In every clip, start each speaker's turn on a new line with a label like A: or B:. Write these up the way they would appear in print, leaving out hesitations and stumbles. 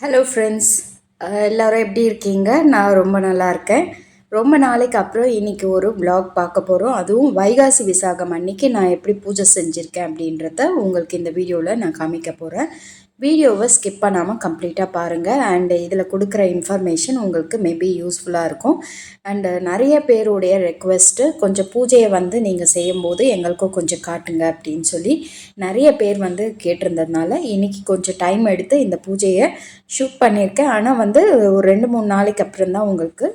A: Hello friends, எல்லோரும் எப்படி இருக்கீங்க? நான் ரொம்ப நல்லா இருக்கேன். ரொம்ப நாளைக்கு அப்புறம் இன்றைக்கி ஒரு vlog பார்க்க போகிறோம். அதுவும் வைகாசி விசாகம் அன்னைக்கு நான் எப்படி பூஜை செஞ்சுருக்கேன் அப்படின்றத உங்களுக்கு இந்த வீடியோவில் நான் காமிக்க போகிறேன். வீடியோவை ஸ்கிப் பண்ணாமல் கம்ப்ளீட்டாக பாருங்கள். அண்டு இதில் கொடுக்குற இன்ஃபர்மேஷன் உங்களுக்கு மேபி யூஸ்ஃபுல்லாக இருக்கும். அண்டு நிறைய பேருடைய ரெக்வெஸ்ட்டு, கொஞ்சம் பூஜையை வந்து நீங்கள் செய்யும்போது எங்களுக்கும் கொஞ்சம் காட்டுங்க அப்படின்னு சொல்லி நிறைய பேர் வந்து கேட்டிருந்ததுனால இன்றைக்கி கொஞ்சம் டைம் எடுத்து இந்த பூஜையை ஷூட் பண்ணியிருக்கேன். ஆனால் வந்து ஒரு 2-3 நாளைக்கு அப்புறம் தான் உங்களுக்கு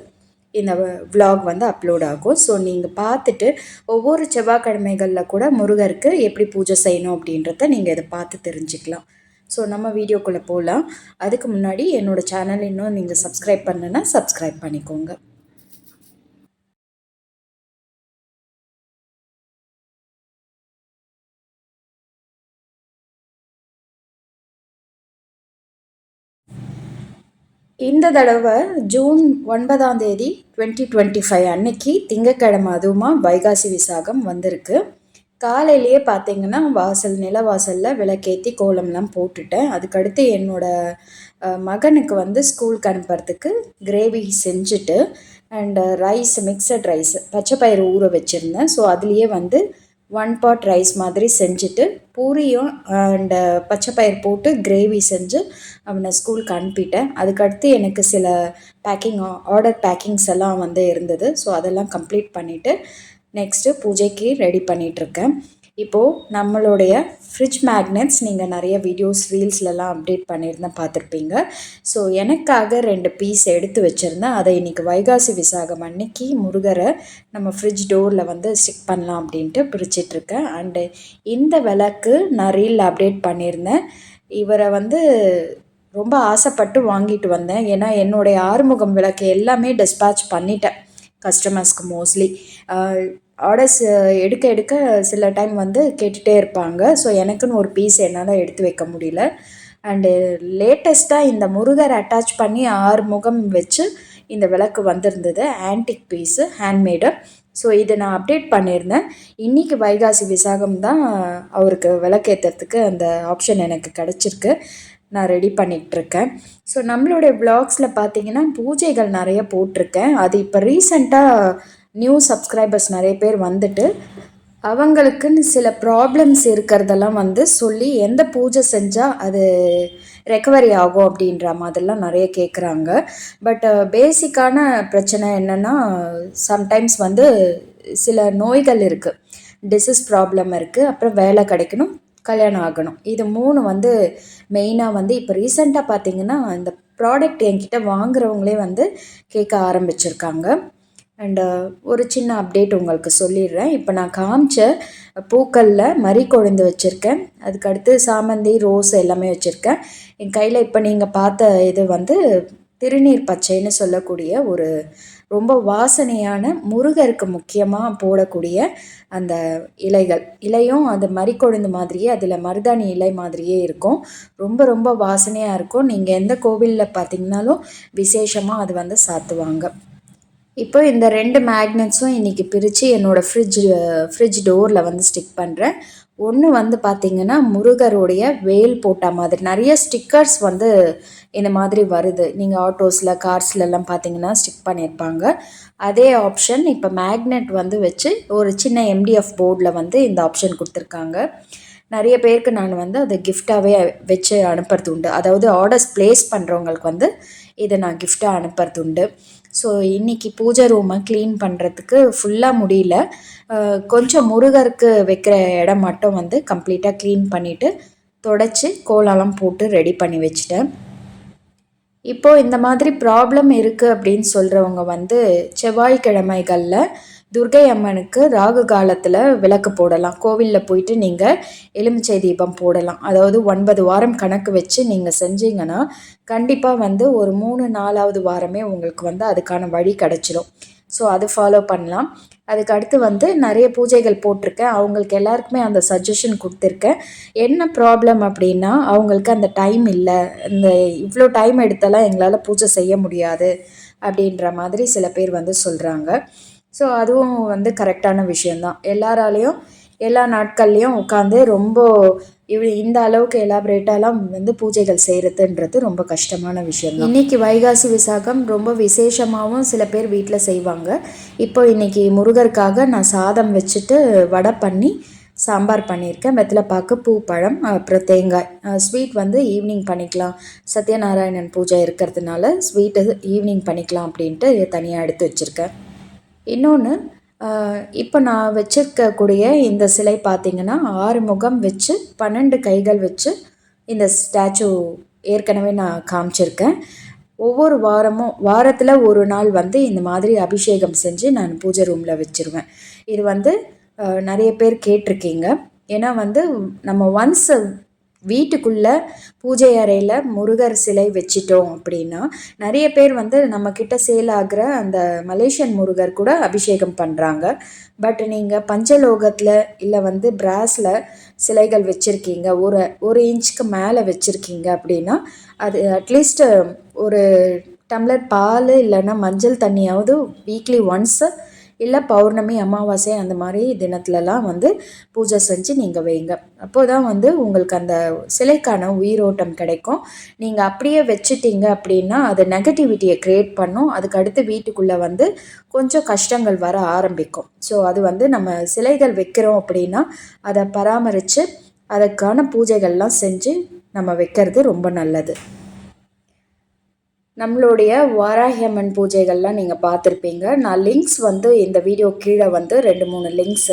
A: இந்த vlog வந்து அப்லோட் ஆகும். ஸோ நீங்கள் பார்த்துட்டு ஒவ்வொரு செவ்வாய்க்கிழமைகளில் கூட முருகருக்கு எப்படி பூஜை செய்யணும் அப்படின்றத நீங்கள் இதை பார்த்து தெரிஞ்சுக்கலாம். ஸோ நம்ம வீடியோக்குள்ளே போகலாம். அதுக்கு முன்னாடி என்னோடய சேனல் இன்னும் நீங்கள் சப்ஸ்கிரைப் பண்ணலைன்னா சப்ஸ்கிரைப் பண்ணிக்கோங்க. இந்த தடவை ஜூன் 9ஆம் தேதி 2025 அன்னைக்கு திங்கக்கிழமை, அதுவுமா வைகாசி விசாகம் வந்திருக்கு. காலையிலேயே பார்த்தீங்கன்னா நிலவாசலில் விளக்கேற்றி கோலம்லாம் போட்டுட்டேன். அதுக்கடுத்து என்னோடய மகனுக்கு வந்து ஸ்கூலுக்கு அனுப்புறதுக்கு கிரேவி செஞ்சுட்டு அண்டு மிக்சட் ரைஸ் பச்சை பயிறு ஊற வச்சுருந்தேன். ஸோ அதுலேயே வந்து 1 pot ரைஸ் மாதிரி செஞ்சுட்டு பூரியும் அண்டு பச்சை பயிர் போட்டு கிரேவி செஞ்சு அவனை ஸ்கூலுக்கு அனுப்பிட்டேன். அதுக்கடுத்து எனக்கு சில ஆர்டர் பேக்கிங்ஸ் எல்லாம் வந்து இருந்தது. ஸோ அதெல்லாம் கம்ப்ளீட் பண்ணிவிட்டு நெக்ஸ்ட்டு பூஜைக்கு ரெடி பண்ணிகிட்ருக்கேன். இப்போது நம்மளுடைய ஃப்ரிட்ஜ் மேக்னெட்ஸ் நீங்கள் நிறைய வீடியோஸ் ரீல்ஸ்லலாம் அப்டேட் பண்ணியிருந்தேன், பார்த்துருப்பீங்க. ஸோ எனக்காக 2 பீஸ் எடுத்து வச்சுருந்தேன். அதை இன்றைக்கி வைகாசி விசாகம் அன்னைக்கு முருகரை நம்ம ஃப்ரிட்ஜ் டோரில் வந்து ஸ்டிக் பண்ணலாம் அப்படின்ட்டு பிரிச்சிட்ருக்கேன். அண்டு இந்த விளக்கு நான் ரீலில் அப்டேட் பண்ணியிருந்தேன். இவரை வந்து ரொம்ப ஆசைப்பட்டு வாங்கிட்டு வந்தேன். ஏன்னா என்னுடைய ஆறுமுகம் விளக்கு எல்லாமே டிஸ்பேட்ச் பண்ணிட்டேன் கஸ்டமர்ஸ்க்கு. மோஸ்ட்லி ஆர்டர்ஸ் எடுக்க சில டைம் வந்து கேட்டுகிட்டே இருப்பாங்க. ஸோ எனக்குன்னு ஒரு பீஸ் என்னால் எடுத்து வைக்க முடியல. அண்டு லேட்டஸ்ட்டாக இந்த முருகர் அட்டாச் பண்ணி 6 முகம் வச்சு இந்த விளக்கு வந்திருந்தது. Antique piece, handmade. ஸோ இதை நான் அப்டேட் பண்ணியிருந்தேன். இன்றைக்கி வைகாசி விசாகம் தான் அவருக்கு விளக்கேற்றுறதுக்கு அந்த ஆப்ஷன் எனக்கு கிடச்சிருக்கு. நான் ரெடி பண்ணிகிட்ருக்கேன். ஸோ நம்மளுடைய வ்ளாக்ஸில் பார்த்தீங்கன்னா பூஜைகள் நிறைய போட்டிருக்கேன். அது இப்போ ரீசெண்டாக நியூ சப்ஸ்கிரைபர்ஸ் நிறைய பேர் வந்துட்டு அவங்களுக்குன்னு சில ப்ராப்ளம்ஸ் இருக்கிறதெல்லாம் வந்து சொல்லி எந்த பூஜை செஞ்சால் அது ரெக்கவரி ஆகும் அப்படின்ற மாதிரிலாம் நிறைய கேட்குறாங்க. பட் பேசிக்கான பிரச்சனை என்னென்னா, சம்டைம்ஸ் வந்து சில நோய்கள் இருக்குது, டிசீஸ் ப்ராப்ளம் இருக்குது, அப்புறம் வேலை கிடைக்கணும், கல்யாணம் ஆகணும். இது 3 வந்து மெயினாக வந்து இப்போ ரீசெண்டாக பார்த்திங்கன்னா இந்த ப்ராடக்ட் என்கிட்ட வாங்குகிறவங்களே வந்து கேட்க ஆரம்பிச்சிருக்காங்க. அண்டு ஒரு சின்ன அப்டேட் உங்களுக்கு சொல்லிடுறேன். இப்போ நான் காமிச்ச பூக்களில் மறிக்கொழுந்து வச்சுருக்கேன். அதுக்கடுத்து சாமந்தி, ரோஸ் எல்லாமே வச்சுருக்கேன். என் கையில் இப்போ நீங்கள் பார்த்த இது வந்து திருநீர் பச்சைன்னு சொல்லக்கூடிய ஒரு ரொம்ப வாசனையான முருகருக்கு முக்கியமாக போடக்கூடிய அந்த இலையும் அது மறிக்கொழுந்து மாதிரியே, அதில் மருதாணி இலை மாதிரியே இருக்கும். ரொம்ப ரொம்ப வாசனையாக இருக்கும். நீங்கள் எந்த கோவிலில் பார்த்திங்கனாலும் விசேஷமாக அது வந்து சாத்துவாங்க. இப்போ இந்த 2 மேக்னெட்ஸும் இன்றைக்கி பிரித்து என்னோடய ஃப்ரிட்ஜ் டோரில் வந்து ஸ்டிக் பண்ணுறேன். ஒன்று வந்து பார்த்திங்கன்னா முருகருடைய வேல் போட்ட மாதிரி நிறைய ஸ்டிக்கர்ஸ் வந்து இந்த மாதிரி வருது. நீங்கள் ஆட்டோஸில், கார்ஸ்லலாம் பார்த்தீங்கன்னா ஸ்டிக் பண்ணியிருப்பாங்க. அதே ஆப்ஷன் இப்போ மேக்னெட் வந்து வச்சு ஒரு சின்ன MDF போர்டில் வந்து இந்த ஆப்ஷன் கொடுத்துருக்காங்க. நிறைய பேருக்கு நான் வந்து அதை கிஃப்டாகவே வச்சு அனுப்புறது உண்டு. அதாவது ஆர்டர்ஸ் ப்ளேஸ் பண்ணுறவங்களுக்கு வந்து இதை நான் கிஃப்டாக அனுப்புறது உண்டு. ஸோ இன்றைக்கி பூஜை ரூமை க்ளீன் பண்ணுறதுக்கு ஃபுல்லாக முடியல. கொஞ்சம் முருகருக்கு வைக்கிற இடம் மட்டும் வந்து கம்ப்ளீட்டாக க்ளீன் பண்ணிவிட்டு தொடச்சி கோலம்லாம் போட்டு ரெடி பண்ணி வச்சுட்டேன். இப்போது இந்த மாதிரி ப்ராப்ளம் இருக்குது அப்படின்னு சொல்கிறவங்க வந்து செவ்வாய்க்கிழமைகளில் துர்கை அம்மனுக்கு ராகு காலத்தில் விளக்கு போடலாம். கோவிலில் போயிட்டு நீங்கள் எலுமிச்சை தீபம் போடலாம். அதாவது 9 வாரம் கணக்கு வச்சு நீங்கள் செஞ்சீங்கன்னா கண்டிப்பாக வந்து ஒரு 3-4வது வாரமே உங்களுக்கு வந்து அதுக்கான வழி கிடச்சிரும். ஸோ அது ஃபாலோ பண்ணலாம். அதுக்கு அடுத்து வந்து நிறைய பூஜைகள் போட்டிருக்கேன். அவங்களுக்கு எல்லாருக்குமே அந்த சஜஷன் கொடுத்துருக்கேன். என்ன ப்ராப்ளம் அப்படின்னா, அவங்களுக்கு அந்த டைம் இல்லை, இந்த இவ்வளோ டைம் எடுத்தாலாம் எங்களால் பூஜை செய்ய முடியாது அப்படின்ற மாதிரி சில பேர் வந்து சொல்கிறாங்க. ஸோ அதுவும் வந்து கரெக்டான விஷயந்தான். எல்லாராலையும் எல்லா நாட்கள்லையும் உட்காந்து ரொம்ப இந்த அளவுக்கு எலாபரேட்டாலாம் வந்து பூஜைகள் செய்கிறதுன்றது ரொம்ப கஷ்டமான விஷயம். இன்றைக்கி வைகாசி விசாகம் ரொம்ப விசேஷமாகவும் சில பேர் வீட்டில் செய்வாங்க. இப்போ இன்றைக்கி முருகருக்காக நான் சாதம் வச்சுட்டு வடை பண்ணி சாம்பார் பண்ணியிருக்கேன். வெத்தலைப்பாக்கு, பூ, பழம், அப்புறம் தேங்காய். ஸ்வீட் வந்து ஈவினிங் பண்ணிக்கலாம், சத்யநாராயணன் பூஜை இருக்கிறதுனால ஸ்வீட்டு ஈவினிங் பண்ணிக்கலாம் அப்படின்ட்டு தனியாக எடுத்து வச்சுருக்கேன். இன்னொன்று, இப்போ நான் வச்சுருக்கக்கூடிய இந்த சிலை பார்த்திங்கன்னா 6 முகம் வச்சு 12 கைகள் வச்சு இந்த ஸ்டாச்சு ஏற்கனவே நான் காமிச்சிருக்கேன். ஒவ்வொரு வாரத்தில் ஒரு நாள் வந்து இந்த மாதிரி அபிஷேகம் செஞ்சு நான் பூஜை ரூமில் வச்சுருவேன். இது வந்து நிறைய பேர் கேட்டிருக்கீங்க. ஏன்னா வந்து நம்ம ஒன்ஸ் வீட்டுக்குள்ளே பூஜை அறையில் முருகர் சிலை வச்சிட்டோம் அப்படின்னா நிறைய பேர் வந்து நம்மக்கிட்ட சேல் ஆகிற அந்த மலேசியன் முருகர் கூட அபிஷேகம் பண்ணுறாங்க. பட் நீங்கள் பஞ்சலோகத்தில் இல்லை வந்து பிராஸில் சிலைகள் வச்சுருக்கீங்க, ஒரு இன்ச்சுக்கு மேலே வச்சுருக்கீங்க அப்படின்னா அது அட்லீஸ்ட் ஒரு டம்ளர் பால் இல்லைன்னா மஞ்சள் தண்ணியாவது வீக்லி ஒன்ஸு இல்லை பௌர்ணமி, அமாவாசை அந்த மாதிரி தினத்துலலாம் வந்து பூஜை செஞ்சு நீங்கள் வைங்க. அப்போ தான் வந்து உங்களுக்கு அந்த சிலைக்கான உயிரோட்டம் கிடைக்கும். நீங்கள் அப்படியே வச்சுட்டீங்க அப்படின்னா அது நெகட்டிவிட்டியை க்ரியேட் பண்ணும். அதுக்கு அடுத்து வீட்டுக்குள்ளே வந்து கொஞ்சம் கஷ்டங்கள் வர ஆரம்பிக்கும். ஸோ அது வந்து நம்ம சிலைகள் வைக்கிறோம் அப்படின்னா அதை பராமரித்து அதுக்கான பூஜைகள்லாம் செஞ்சு நம்ம வைக்கிறது ரொம்ப நல்லது. நம்மளுடைய வாராகி அம்மன் பூஜைகள்லாம் நீங்கள் பார்த்துருப்பீங்க. நான் லிங்க்ஸ் வந்து இந்த வீடியோ கீழே வந்து 2-3 லிங்க்ஸ்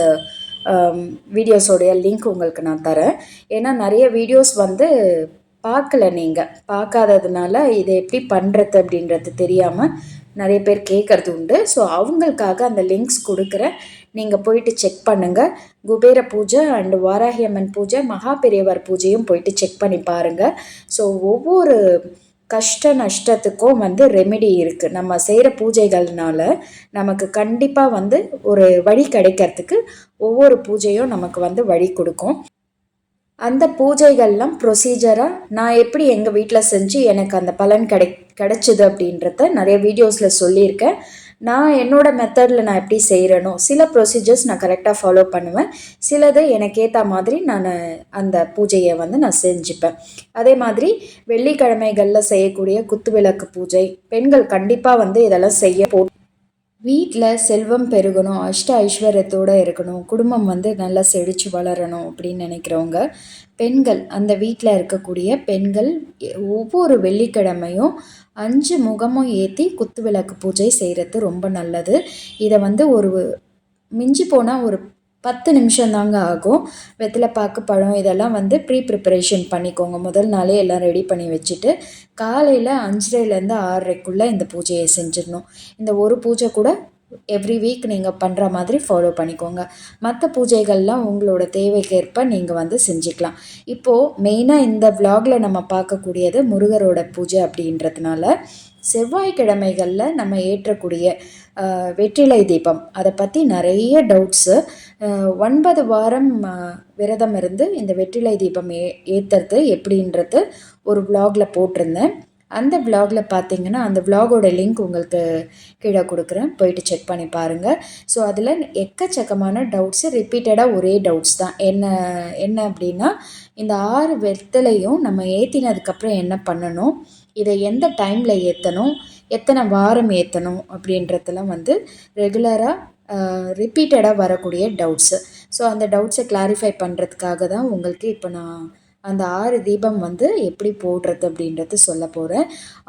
A: வீடியோஸோடைய லிங்க் உங்களுக்கு நான் தரேன். ஏன்னா நிறைய வீடியோஸ் வந்து பார்க்கல, நீங்கள் பார்க்காததுனால இதை எப்படி பண்ணுறது அப்படின்றது தெரியாமல் நிறைய பேர் கேட்குறது உண்டு. ஸோ அவங்களுக்காக அந்த லிங்க்ஸ் கொடுக்குறேன், நீங்கள் போயிட்டு செக் பண்ணுங்கள். குபேர பூஜை அண்டு வாராகி அம்மன் பூஜை, மகா பெரியவர் பூஜையும் போயிட்டு செக் பண்ணி பாருங்கள். ஸோ ஒவ்வொரு கஷ்ட நஷ்டத்துக்கும் வந்து ரெமெடி இருக்குது. நம்ம செய்கிற பூஜைகள்னால நமக்கு கண்டிப்பாக வந்து ஒரு வழி கிடைக்கிறதுக்கு ஒவ்வொரு பூஜையும் நமக்கு வந்து வழி கொடுக்கும். அந்த பூஜைகள்லாம் ப்ரொசீஜராக நான் எப்படி எங்கள் வீட்டில் செஞ்சு எனக்கு அந்த பலன் கிடைச்சிது அப்படின்றத நிறைய வீடியோஸில் சொல்லியிருக்கேன். நான் என்னோடய மெத்தடில் நான் எப்படி செய்கிறேனோ சில ப்ரொசீஜர்ஸ் நான் கரெக்டாக ஃபாலோ பண்ணுவேன். சிலது எனக்கு ஏற்ற மாதிரி நான் அந்த பூஜையை வந்து நான் செஞ்சுப்பேன். அதே மாதிரி வெள்ளிக்கிழமைகளில் செய்யக்கூடிய குத்துவிளக்கு பூஜை பெண்கள் கண்டிப்பாக வந்து இதெல்லாம் செய்ய வீட்டில் செல்வம் பெருகணும், அஷ்ட ஐஸ்வர்யத்தோடு இருக்கணும், குடும்பம் வந்து நல்லா செழித்து வளரணும் அப்படின்னு நினைக்கிறவங்க பெண்கள், அந்த வீட்டில் இருக்கக்கூடிய பெண்கள் ஒவ்வொரு வெள்ளிக்கிழமையும் 5 முகமும் ஏற்றி குத்துவிளக்கு பூஜை செய்கிறது ரொம்ப நல்லது. இதை வந்து மிஞ்சி போனால் ஒரு 10 நிமிஷம்தாங்க ஆகும். வெத்தலைப்பாக்கு, பழம் இதெல்லாம் வந்து ப்ரிப்பரேஷன் பண்ணிக்கோங்க. முதல் நாளே எல்லாம் ரெடி பண்ணி வச்சுட்டு காலையில் 5:30லேருந்து 6:30க்குள்ளே இந்த பூஜையை செஞ்சிடணும். இந்த ஒரு பூஜை கூட எவ்ரி வீக் நீங்கள் பண்ணுற மாதிரி ஃபாலோ பண்ணிக்கோங்க. மற்ற பூஜைகள்லாம் உங்களோட தேவைக்கேற்ப நீங்கள் வந்து செஞ்சுக்கலாம். இப்போது மெயினாக இந்த விலாகில் நம்ம பார்க்கக்கூடியது முருகரோட பூஜை அப்படின்றதுனால செவ்வாய்க்கிழமைகளில் நம்ம ஏற்றக்கூடிய வெற்றிலை தீபம் அதை பற்றி நிறைய டவுட்ஸு. 9 வாரம் விரதம் இருந்து இந்த வெற்றிலை தீபம் ஏற்றுறது எப்படின்றது ஒரு விலாகில் போட்டிருந்தேன். அந்த விலாகில் பார்த்தீங்கன்னா அந்த விலாகோட லிங்க் உங்களுக்கு கீழே கொடுக்குறேன், போயிட்டு செக் பண்ணி பாருங்கள். ஸோ அதில் எக்கச்சக்கமான டவுட்ஸு, ரிப்பீட்டடாக ஒரே டவுட்ஸ் தான். என்ன அப்படின்னா இந்த 6 வெத்தலையும் நம்ம ஏற்றினதுக்கப்புறம் என்ன பண்ணணும், இதை எந்த டைமில் ஏற்றணும், எத்தனை வாரம் ஏற்றணும் அப்படின்றதெல்லாம் வந்து ரெகுலராக ரிப்பீட்டடாக வரக்கூடிய டவுட்ஸு. ஸோ அந்த டவுட்ஸை கிளாரிஃபை பண்ணுறதுக்காக தான் உங்களுக்கு இப்போ நான் அந்த 6 தீபம் வந்து எப்படி போடுறது அப்படின்றது சொல்ல போகிறேன்.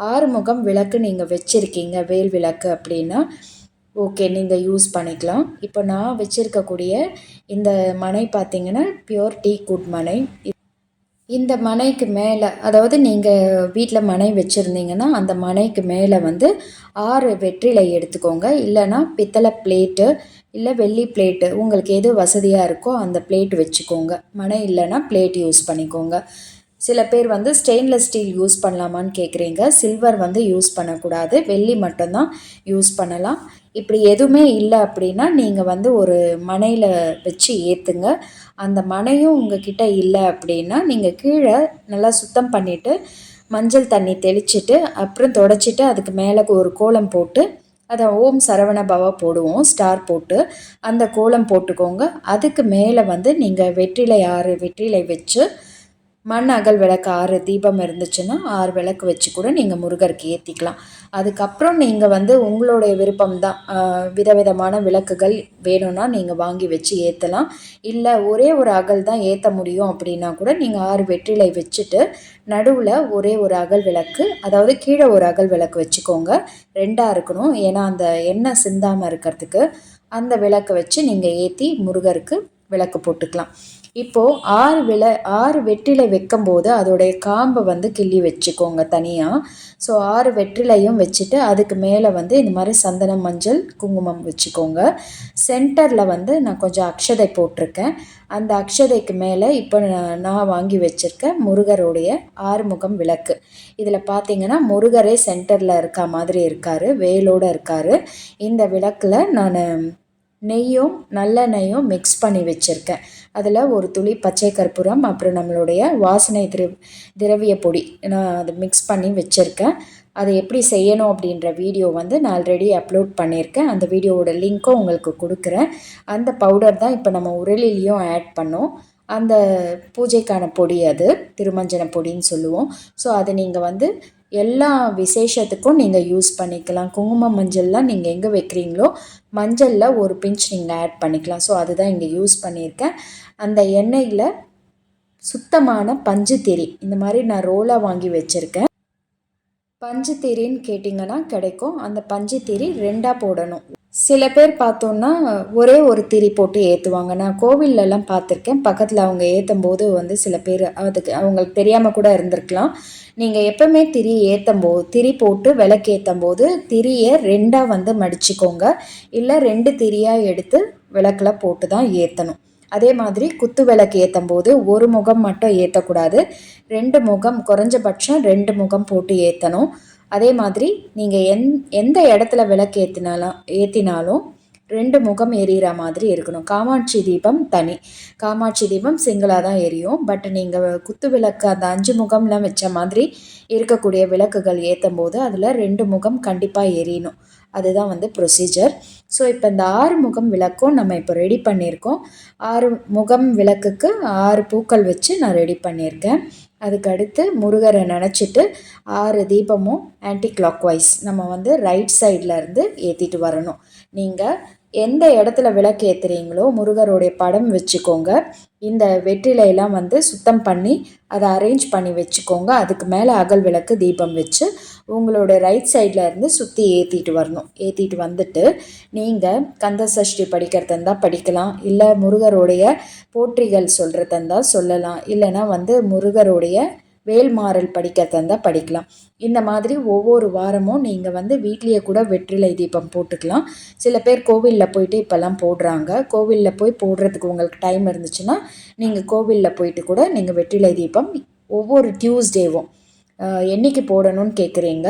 A: 6 முகம் விளக்கு நீங்கள் வச்சுருக்கீங்க, வேல் விளக்கு அப்படின்னா ஓகே, நீங்கள் யூஸ் பண்ணிக்கலாம். இப்போ நான் வச்சுருக்கக்கூடிய இந்த மனை பார்த்திங்கன்னா பியூர் டீக்குட் மனை. இந்த மனைக்கு மேலே, அதாவது நீங்கள் வீட்டில் மனை வச்சுருந்தீங்கன்னா அந்த மனைக்கு மேலே வந்து 6 வெற்றிலை எடுத்துக்கோங்க. இல்லைனா பித்தளை பிளேட்டு இல்லை வெள்ளி பிளேட்டு, உங்களுக்கு எது வசதியாக இருக்கோ அந்த பிளேட் வச்சுக்கோங்க. மனை இல்லைன்னா பிளேட் யூஸ் பண்ணிக்கோங்க. சில பேர் வந்து ஸ்டெயின்லெஸ் ஸ்டீல் யூஸ் பண்ணலாமான்னு கேட்குறீங்க. சில்வர் வந்து யூஸ் பண்ணக்கூடாது, வெள்ளி மட்டும்தான் யூஸ் பண்ணலாம். இப்படி எதுவுமே இல்லை அப்படின்னா நீங்கள் வந்து ஒரு மனையில் வச்சு ஏற்றுங்க. அந்த மனையும் உங்ககிட்ட இல்லை அப்படின்னா நீங்கள் கீழே நல்லா சுத்தம் பண்ணிவிட்டு மஞ்சள் தண்ணி தெளிச்சுட்டு அப்புறம் தொடச்சிட்டு அதுக்கு மேலே ஒரு கோலம் போட்டு அதை ஓம் சரவண பவா போடுவோம், ஸ்டார் போட்டு அந்த கோலம் போட்டுக்கோங்க. அதுக்கு மேலே வந்து நீங்கள் வெற்றிலை 6 வெற்றிலை வச்சு மண் அகல் விளக்கு 6 தீபம் இருந்துச்சுன்னா 6 விளக்கு வச்சு கூட நீங்கள் முருகருக்கு ஏற்றிக்கலாம். அதுக்கப்புறம் நீங்கள் வந்து உங்களுடைய விருப்பம் தான், விதவிதமான விளக்குகள் வேணும்னா நீங்கள் வாங்கி வச்சு ஏற்றலாம். இல்லை ஒரே ஒரு அகல் தான் ஏற்ற முடியும் அப்படின்னா கூட நீங்கள் 6 வெற்றிலை வச்சுட்டு நடுவில் ஒரே ஒரு அகல் விளக்கு, அதாவது கீழே ஒரு அகல் விளக்கு வச்சுக்கோங்க. 2ஆக இருக்கணும், ஏன்னா அந்த எண்ணெய் சிந்தாமல் இருக்கிறதுக்கு. அந்த விளக்கை வச்சு நீங்கள் ஏற்றி முருகருக்கு விளக்கு போட்டுக்கலாம். இப்போது 6 வெற்றிலை வைக்கும்போது அதோடைய காம்பை வந்து கிள்ளி வச்சுக்கோங்க தனியாக. ஸோ 6 வெற்றிலையும் வச்சுட்டு அதுக்கு மேலே வந்து இந்த மாதிரி சந்தனம், மஞ்சள், குங்குமம் வச்சுக்கோங்க. சென்டரில் வந்து நான் கொஞ்சம் அக்ஷதை போட்டிருக்கேன். அந்த அக்ஷதைக்கு மேலே இப்போ நான் வாங்கி வச்சுருக்க முருகருடைய 6 முகம் விளக்கு. இதில் பார்த்தீங்கன்னா முருகரே சென்டரில் இருக்க மாதிரி இருக்கார், வேலோடு இருக்கார். இந்த விளக்கில் நான் நெய்யும் நல்லெண்ணெயும் மிக்ஸ் பண்ணி வச்சுருக்கேன். அதில் ஒரு துளி பச்சை கற்பூரம், அப்புறம் நம்மளுடைய வாசனை திரவிய பொடி நான் அதை மிக்ஸ் பண்ணி வச்சுருக்கேன். அதை எப்படி செய்யணும் அப்படின்ற வீடியோ வந்து நான் ஆல்ரெடி அப்லோட் பண்ணியிருக்கேன். அந்த வீடியோவோட லிங்க்கும் உங்களுக்கு கொடுக்குறேன். அந்த பவுடர் தான் இப்போ நம்ம உரலிலையும் ஆட் பண்ணோம். அந்த பூஜைக்கான பொடி, அது திருமஞ்சன பொடின்னு சொல்லுவோம். ஸோ அதை நீங்கள் வந்து எல்லா விசேஷத்துக்கும் நீங்கள் யூஸ் பண்ணிக்கலாம். குங்குமம் மஞ்சள்லாம் நீங்கள் எங்கே வைக்கிறீங்களோ மஞ்சளில் ஒரு பிஞ்ச் நீங்கள் ஆட் பண்ணிக்கலாம். ஸோ அதுதான் இங்கே யூஸ் பண்ணியிருக்கேன். அந்த எண்ணெயில் சுத்தமான பஞ்சு திரி இந்த மாதிரி நான் ரோலாக வாங்கி வச்சுருக்கேன். பஞ்சு திரின்னு கேட்டிங்கன்னா கிடைக்கும். அந்த பஞ்சு திரி 2ஆக போடணும். சில பேர் பார்த்தோன்னா ஒரே ஒரு திரி போட்டு ஏற்றுவாங்க. நான் கோவில்லலாம் பார்த்துருக்கேன். பக்கத்தில் அவங்க ஏற்றும் போது வந்து சில பேர் அதுக்கு அவங்களுக்கு தெரியாமல் கூட இருந்திருக்கலாம். நீங்கள் எப்போவுமே திரி போட்டு விளக்கு ஏற்றும் போது திரியை 2ஆக வந்து மடிச்சுக்கோங்க. இல்லை 2 திரியாக எடுத்து விளக்கில் போட்டு தான் ஏற்றணும். அதே மாதிரி குத்து விளக்கு ஏற்றும் போது ஒரு முகம் மட்டும் ஏற்றக்கூடாது, 2 முகம், குறைஞ்சபட்சம் 2 முகம் போட்டு ஏற்றணும். அதே மாதிரி நீங்கள் எந்த இடத்துல விளக்கு ஏற்றினாலும் 2 முகம் எரியிற மாதிரி இருக்கணும். காமாட்சி தீபம் தனி, காமாட்சி தீபம் சிங்கிளாக தான் எரியும். பட் நீங்கள் குத்து விளக்கு அந்த 5 முகம்லாம் வச்ச மாதிரி இருக்கக்கூடிய விளக்குகள் ஏற்றும் போது அதில் 2 முகம் கண்டிப்பாக எரியணும். அதுதான் வந்து ப்ரொசீஜர். ஸோ இப்போ இந்த 6 முகம் விளக்கும் நம்ம இப்போ ரெடி பண்ணியிருக்கோம். 6 முகம் விளக்குக்கு 6 பூக்கள் வச்சு நான் ரெடி பண்ணியிருக்கேன். அதுக்கு அடுத்து முருகரை நினச்சிட்டு 6 தீபமும் ஆன்டி கிளாக் வைஸ் நம்ம வந்து ரைட் சைடில் இருந்து ஏற்றிட்டு வரணும். நீங்கள் எந்த இடத்துல விளக்கு ஏற்றுறீங்களோ முருகருடைய படம் வச்சுக்கோங்க. இந்த வெற்றிலையெல்லாம் வந்து சுத்தம் பண்ணி அதை அரேஞ்ச் பண்ணி வச்சுக்கோங்க. அதுக்கு மேலே அகல் விளக்கு தீபம் வச்சு உங்களோட ரைட் சைடில் இருந்து சுற்றி ஏற்றிட்டு வரணும். ஏற்றிட்டு வந்துட்டு நீங்கள் கந்த சஷ்டி படிக்கிறதா இருந்தால் படிக்கலாம், இல்லை முருகருடைய போற்றிகள் சொல்கிறதா இருந்தால் சொல்லலாம், இல்லைனா வந்து முருகருடைய வேல்மாறல் படிக்கிறதா இருந்தால் படிக்கலாம். இந்த மாதிரி ஒவ்வொரு வாரமும் நீங்கள் வந்து வீட்லேயே கூட வெற்றிலை தீபம் போட்டுக்கலாம். சில பேர் கோவிலில் போயிட்டு இப்போல்லாம் போடுறாங்க. கோவிலில் போய் போடுறதுக்கு உங்களுக்கு டைம் இருந்துச்சுன்னா நீங்கள் கோவிலில் போயிட்டு கூட நீங்கள் வெற்றிலை தீபம் ஒவ்வொரு டியூஸ்டேவும் என்றைக்கு போடணும்னு கேட்குறீங்க.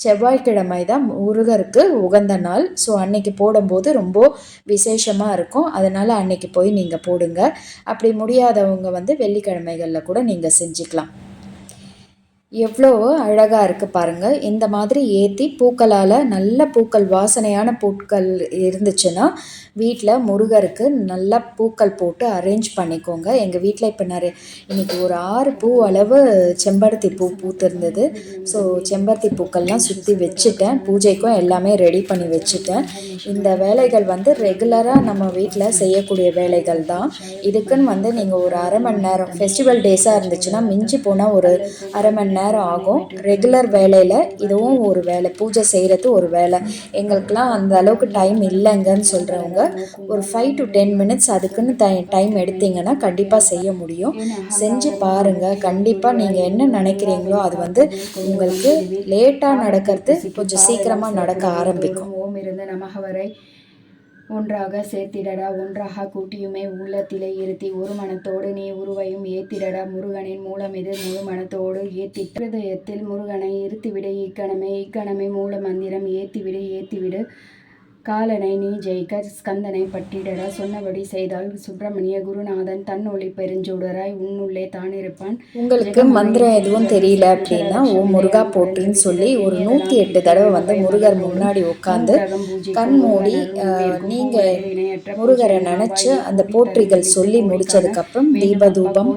A: செவ்வாய்க்கிழமை தான் முருகருக்கு உகந்த நாள். ஸோ அன்னைக்கு போடும்போது ரொம்ப விசேஷமாக இருக்கும். அதனால் அன்னைக்கு போய் நீங்கள் போடுங்க. அப்படி முடியாதவங்க வந்து வெள்ளிக்கிழமைகளில் கூட நீங்கள் செஞ்சுக்கலாம். எவ்வளோ அழகாக இருக்குது பாருங்கள். இந்த மாதிரி ஏற்றி பூக்களால், நல்ல பூக்கள், வாசனையான பூக்கள் இருந்துச்சுன்னா வீட்டில் முருகருக்கு நல்லா பூக்கள் போட்டு அரேஞ்ச் பண்ணிக்கோங்க. எங்கள் வீட்டில் இப்போ இன்றைக்கி ஒரு 6 பூ அளவு செம்பருத்தி பூ பூத்திருந்தது. ஸோ செம்பருத்தி பூக்கள்லாம் சுற்றி வச்சுட்டேன். பூஜைக்கும் எல்லாமே ரெடி பண்ணி வச்சுட்டேன். இந்த வேலைகள் வந்து ரெகுலராக நம்ம வீட்டில் செய்யக்கூடிய வேலைகள் தான். இதுக்குன்னு வந்து நீங்கள் ஒரு அரை மணி நேரம், ஃபெஸ்டிவல் டேஸாக இருந்துச்சுன்னா மிஞ்சி போனால் ஒரு அரை மணி நேரம் ஆகும். ரெகுலர் வேலையில் இதுவும் ஒரு வேலை, பூஜை செய்கிறது ஒரு வேலை. எங்களுக்கெலாம் அந்த அளவுக்கு டைம் இல்லைங்கன்னு சொல்கிறவங்க ஒரு 5 to 10 மினிட்ஸ் அதுக்குன்னு டைம் எடுத்தீங்கன்னா கண்டிப்பாக செய்ய முடியும். செஞ்சு பாருங்கள். கண்டிப்பாக நீங்கள் என்ன நினைக்கிறீங்களோ அது வந்து உங்களுக்கு லேட்டாக நடக்கிறது கொஞ்சம் சீக்கிரமாக நடக்க ஆரம்பிக்கும்.
B: ஓம் இருந்து நமக வரை ஒன்றாக சேர்த்திடடா, ஒன்றாக கூட்டியுமே உள்ளத்திலே இருத்தி ஒரு மனத்தோடு நீ உருவையும் ஏத்திடடா. முருகனின் மூலம் இது முழு மனத்தோடு ஏத்திட்டு ஹிருதயத்தில் முருகனை இருத்திவிடு இக்கணமே. இக்கணமே மூல மந்திரம் ஏத்திவிடு ஏத்திவிடு. காலனை நீ ஜெயிக்க ஸ்கந்தனை பற்றிடடா. சொன்னபடி செய்தால் சுப்பிரமணிய குருநாதன் தன்னொளி பெருஞ்சூடராய் உன்னுள்ளே தானிருப்பான்.
A: உங்களுக்கு மந்திரம் எதுவும் தெரியல அப்படின்னா ஓம் முருகா போற்றின்னு சொல்லி ஒரு 108 தடவை வந்து முருகர் முன்னாடி உட்காந்து கண் மூடி நீங்கள் முருகரை நினச்சி அந்த போற்றிகள் சொல்லி முடித்ததுக்கப்புறம் தீப தூபம்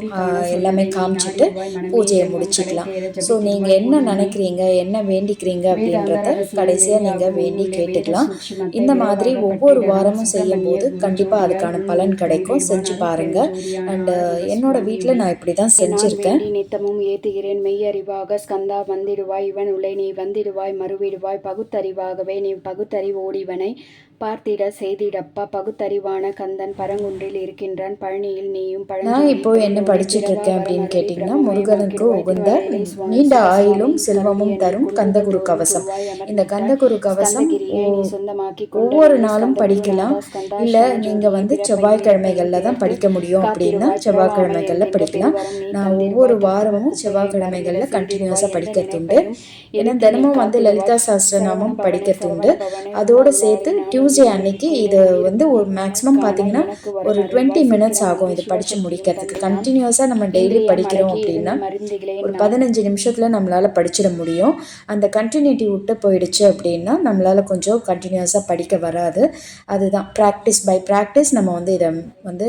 A: எல்லாமே காமிச்சிட்டு பூஜையை முடிச்சுக்கலாம். ஸோ நீங்கள் என்ன நினைக்கிறீங்க, என்ன வேண்டிக்கிறீங்க அப்படின்றத கடைசியாக நீங்கள் வேண்டி கேட்டுக்கலாம். இந்த மாதிரி ஒவ்வொரு வாரமும் செய்யும்போது கண்டிப்பாக அதுக்கான பலன் கிடைக்கும். செஞ்சு பாருங்கள். அண்டு என்னோட வீட்டில் நான் இப்படி தான் செஞ்சுருக்கேன்.
B: நித்தமும் ஏத்துகிறேன் மெய்யறிவாக ஸ்கந்தா வந்திடுவாய் இவன் உள்ளே நீ வந்திடுவாய் மறுவிடுவாய் பகுத்தறிவாகவே நீ பகுத்தறிவோடிவனை பார்த்திட செய்திடப்பா. பகுத்தறிவான கந்தன் பரங்குன்றில் இருக்கின்றான் பழனியில் நீயும்
A: நான் இப்போ என்ன படிச்சுட்டு இருக்கேன் அப்படின்னு கேட்டிங்கன்னா, முருகனுக்கு உகந்த நீண்ட ஆயுளும் செல்வமும் தரும் கந்தகுரு கவசம். இந்த கந்தகுரு கவசம் ஒவ்வொரு நாளும் படிக்கலாம். இல்லை நீங்கள் வந்து செவ்வாய்க்கிழமைகளில் தான் படிக்க முடியும் அப்படின்னா செவ்வாய்க்கிழமைகளில் படிக்கலாம். நான் ஒவ்வொரு வாரமும் செவ்வாய்க்கிழமைகளில் கண்டினியூஸாக படிக்கிறதுண்டு. ஏன்னா தினமும் வந்து லலிதா சாஸ்திரநாமம் படிக்கிறதுண்டு. அதோடு சேர்த்து டியூஸ்டே அன்னைக்கு இது வந்து ஒரு மேக்ஸிமம் பார்த்தீங்கன்னா ஒரு 20 மினிட்ஸ் ஆகும் இது படித்து முடிக்கிறதுக்கு. கண்டினியூஸாக நம்ம டெய்லி படிக்கிறோம் அப்படின்னா ஒரு 15 நிமிஷத்தில் நம்மளால் படிச்சிட முடியும். அந்த கண்டினியூட்டி விட்டு போயிடுச்சு அப்படின்னா நம்மளால் கொஞ்சம் கண்டினியூஸாக படிக்க வராது. அதுதான் ப்ராக்டிஸ் பை ப்ராக்டிஸ் நம்ம வந்து இதை வந்து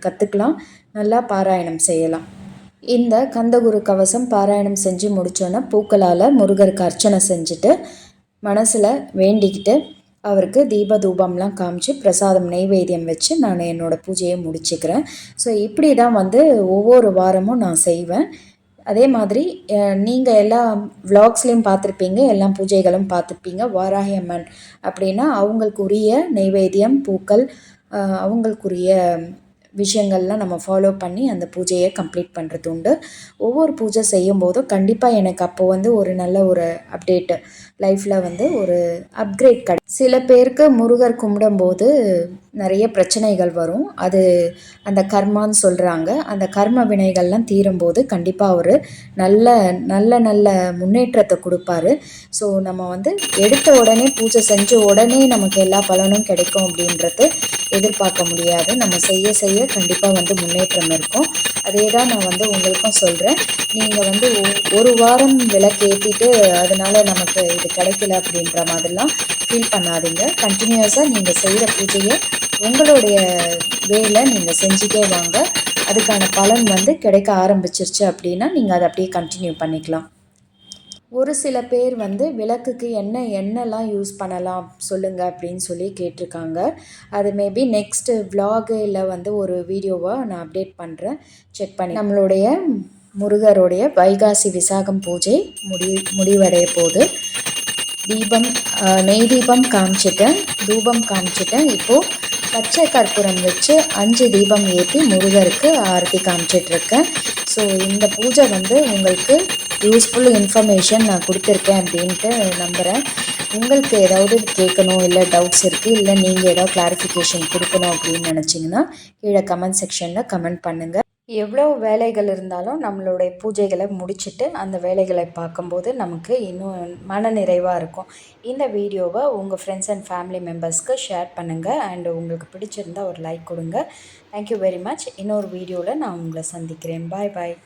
A: கற்றுக்கலாம், நல்லா பாராயணம் செய்யலாம். இந்த கந்தகுரு கவசம் பாராயணம் செஞ்சு முடித்தோன்னே பூக்களால் முருகருக்கு அர்ச்சனை செஞ்சுட்டு மனசில் வேண்டிக்கிட்டு அவருக்கு தீப தூபம்லாம் காமிச்சு பிரசாதம் நெய்வேத்தியம் வச்சு நான் என்னோடய பூஜையை முடிச்சுக்கிறேன். ஸோ இப்படி தான் வந்து ஒவ்வொரு வாரமும் நான் செய்வேன். அதே மாதிரி நீங்கள் எல்லா விளாக்ஸ்லேயும் பார்த்துருப்பீங்க, எல்லா பூஜைகளும் பார்த்துருப்பீங்க. வாராகி அம்மன் அப்படின்னா அவங்களுக்குரிய நெய்வேத்தியம் பூக்கள் அவங்களுக்குரிய விஷயங்கள்லாம் நம்ம ஃபாலோ பண்ணி அந்த பூஜையை கம்ப்ளீட் பண்ணுறது உண்டு. ஒவ்வொரு பூஜை செய்யும் போதும் கண்டிப்பாக எனக்கு அப்போது வந்து ஒரு நல்ல ஒரு அப்டேட்டு லைஃப்பில் வந்து ஒரு அப்கிரேட் சில பேருக்கு முருகர் கும்பிடும்போது நிறைய பிரச்சனைகள் வரும். அது அந்த கர்மான்னு சொல்கிறாங்க. அந்த கர்ம வினைகள்லாம் தீரும்போது கண்டிப்பாக அவர் நல்ல நல்ல நல்ல முன்னேற்றத்தை கொடுப்பாரு. ஸோ நம்ம வந்து எடுத்த உடனே பூஜை செஞ்ச உடனே நமக்கு எல்லா பலனும் கிடைக்கும் அப்படின்றது எதிர்பார்க்க முடியாது. நம்ம செய்ய செய்ய கண்டிப்பாக வந்து முன்னேற்றம் இருக்கும். அதே தான் நான் வந்து உங்களுக்கும் சொல்கிறேன். நீங்கள் வந்து ஒரு வாரம் விளக்கு ஏற்றிட்டு அதனால் நமக்கு இது கிடைக்கல அப்படின்ற மாதிரிலாம் ஃபீல் பண்ணாதீங்க. கண்டினியூஸாக நீங்கள் செய்கிற பூஜையை உங்களுடைய வேலை நீங்கள் செஞ்சுட்டே வாங்க. அதுக்கான பலன் வந்து கிடைக்க ஆரம்பிச்சிருச்சு அப்படின்னா நீங்கள் அதை அப்படியே கண்டினியூ பண்ணிக்கலாம். ஒரு சில பேர் வந்து விளக்குக்கு எண்ணெய்லாம் யூஸ் பண்ணலாம் சொல்லுங்கள் அப்படின்னு சொல்லி கேட்டிருக்காங்க. அது மேபி நெக்ஸ்ட்டு விலாகு இல்லை வந்து ஒரு வீடியோவாக நான் அப்டேட் பண்ணுறேன், செக் பண்ணி. நம்மளுடைய முருகருடைய வைகாசி விசாகம் பூஜை முடிவடைய போது தீபம் நெய் தீபம் காமிச்சிட்டேன், தூபம் காமிச்சிட்டேன். இப்போது பச்சை கற்பூரம் வச்சு 5 தீபம் ஏற்றி முருகருக்கு ஆரத்தி காமிச்சிட்ருக்கேன். ஸோ இந்த பூஜை வந்து உங்களுக்கு யூஸ்ஃபுல் இன்ஃபர்மேஷன் நான் கொடுத்துருக்கேன் அப்படின்ட்டு நம்புகிறேன். உங்களுக்கு ஏதாவது கேட்கணும், இல்லை டவுட்ஸ் இருக்குது, இல்லை நீங்கள் ஏதாவது கிளாரிஃபிகேஷன் கொடுக்கணும் அப்படின்னு நினச்சிங்கன்னா கீழே கமெண்ட் செக்ஷனில் கமெண்ட் பண்ணுங்கள். எவ்வளோ வேலைகள் இருந்தாலும் நம்மளுடைய பூஜைகளை முடிச்சுட்டு அந்த வேலைகளை பார்க்கும்போது நமக்கு இன்னும் மன நிறைவாக இருக்கும். இந்த வீடியோவை உங்கள் ஃப்ரெண்ட்ஸ் அண்ட் ஃபேமிலி மெம்பர்ஸ்க்கு ஷேர் பண்ணுங்கள். அண்டு உங்களுக்கு பிடிச்சிருந்தால் ஒரு லைக் கொடுங்க. Thank you very much. இன்னொரு வீடியோவில் நான் உங்களை சந்திக்கிறேன். பாய் பாய்.